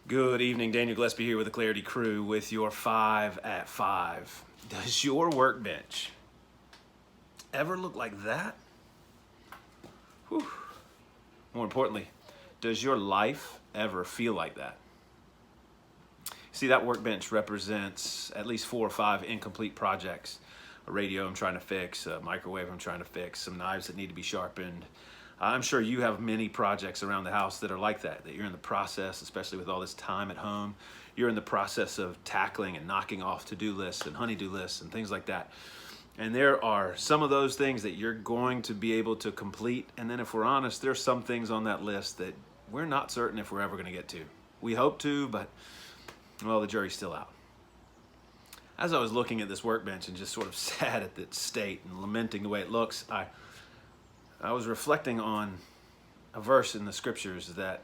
Good evening, Daniel Gillespie here with the Clarity Crew with your 5 at 5. Does your workbench ever look like that? Whew. More importantly, does your life ever feel like that? See, that workbench represents at least 4 or 5 incomplete projects. A radio I'm trying to fix, a microwave I'm trying to fix, some knives that need to be sharpened. I'm sure you have many projects around the house that are like that you're in the process, especially with all this time at home. You're in the process of tackling and knocking off to-do lists and honey-do lists and things like that. And there are some of those things that you're going to be able to complete. And then if we're honest, there's some things on that list that we're not certain if we're ever going to get to. We hope to, but well, the jury's still out. As I was looking at this workbench and just sort of sad at its state and lamenting the way it looks, I was reflecting on a verse in the scriptures that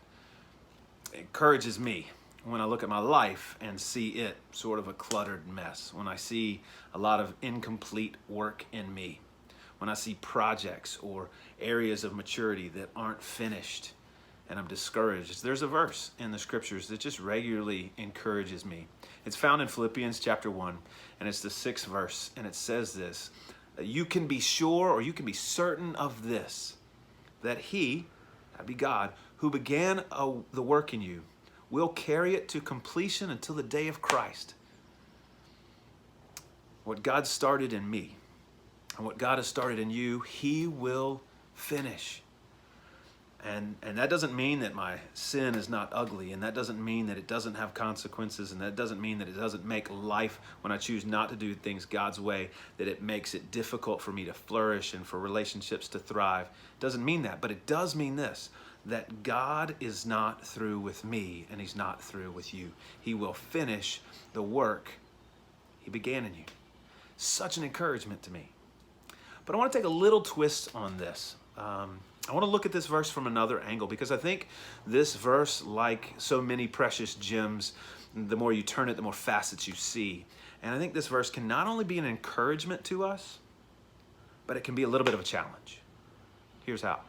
encourages me when I look at my life and see it sort of a cluttered mess, when I see a lot of incomplete work in me, when I see projects or areas of maturity that aren't finished and I'm discouraged. There's a verse in the scriptures that just regularly encourages me. It's found in Philippians chapter 1, and it's the 6th verse, and it says this: you can be sure, or you can be certain of this, that he, that be God, who began the work in you, will carry it to completion until the day of Christ. What God started in me and what God has started in you, he will finish. And that doesn't mean that my sin is not ugly, and that doesn't mean that it doesn't have consequences, and that doesn't mean that it doesn't make life, when I choose not to do things God's way, that it makes it difficult for me to flourish and for relationships to thrive. It doesn't mean that, but it does mean this, that God is not through with me, and he's not through with you. He will finish the work he began in you. Such an encouragement to me. But I want to take a little twist on this. I want to look at this verse from another angle, because I think this verse, like so many precious gems, the more you turn it, the more facets you see. And I think this verse can not only be an encouragement to us, but it can be a little bit of a challenge. Here's how.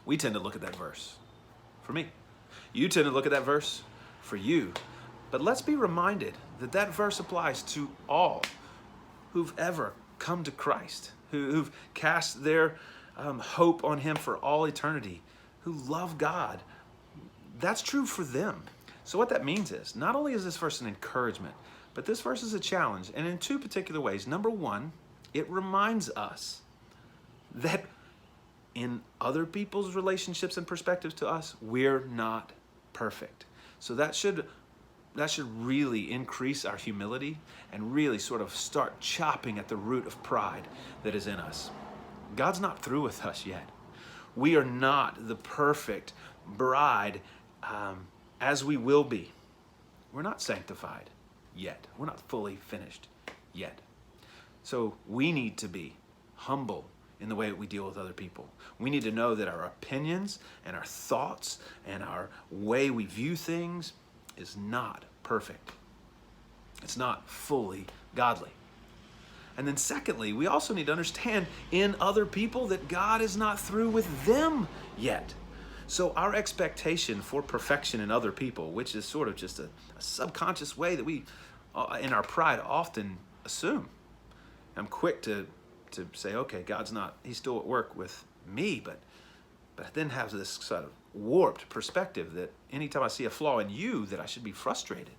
We tend to look at that verse for me. You tend to look at that verse for you. But let's be reminded that that verse applies to all who've ever come to Christ, who've cast their hope on him for all eternity, who love God. That's true for them. So what that means is, not only is this verse an encouragement, but this verse is a challenge, and in 2 particular ways. Number one, it reminds us that in other people's relationships and perspectives to us, we're not perfect. So that should really increase our humility and really sort of start chopping at the root of pride that is in us. God's not through with us yet. We are not the perfect bride as we will be. We're not sanctified yet. We're not fully finished yet. So we need to be humble in the way that we deal with other people. We need to know that our opinions and our thoughts and our way we view things is not perfect. It's not fully godly. And then secondly, we also need to understand in other people that God is not through with them yet. So our expectation for perfection in other people, which is sort of just a subconscious way that we, in our pride, often assume. I'm quick to say, okay, he's still at work with me, but then have this sort of warped perspective that anytime I see a flaw in you, that I should be frustrated.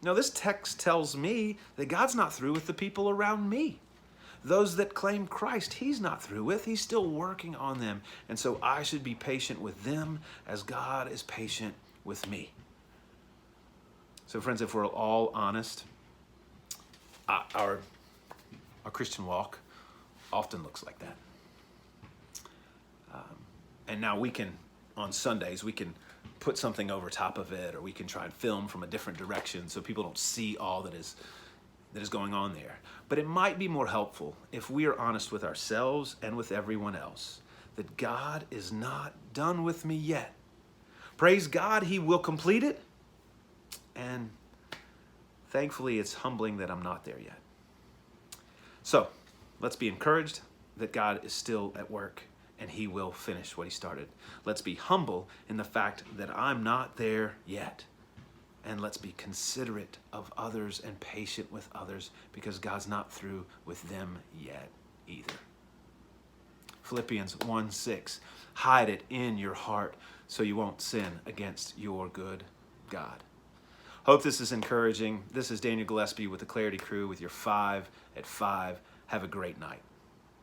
No, this text tells me that God's not through with the people around me. Those that claim Christ, he's not through with. He's still working on them. And so I should be patient with them as God is patient with me. So friends, if we're all honest, our Christian walk often looks like that. And now we can, on Sundays, we can put something over top of it, or we can try and film from a different direction so people don't see all that is going on there. But it might be more helpful if we are honest with ourselves and with everyone else, that God is not done with me yet. Praise God, he will complete it. And thankfully, it's humbling that I'm not there yet. So let's be encouraged that God is still at work and he will finish what he started. Let's be humble in the fact that I'm not there yet, and let's be considerate of others and patient with others, because God's not through with them yet either. Philippians 1:6, hide it in your heart so you won't sin against your good God. Hope this is encouraging. This is Daniel Gillespie with the Clarity Crew with your 5 at 5. Have a great night.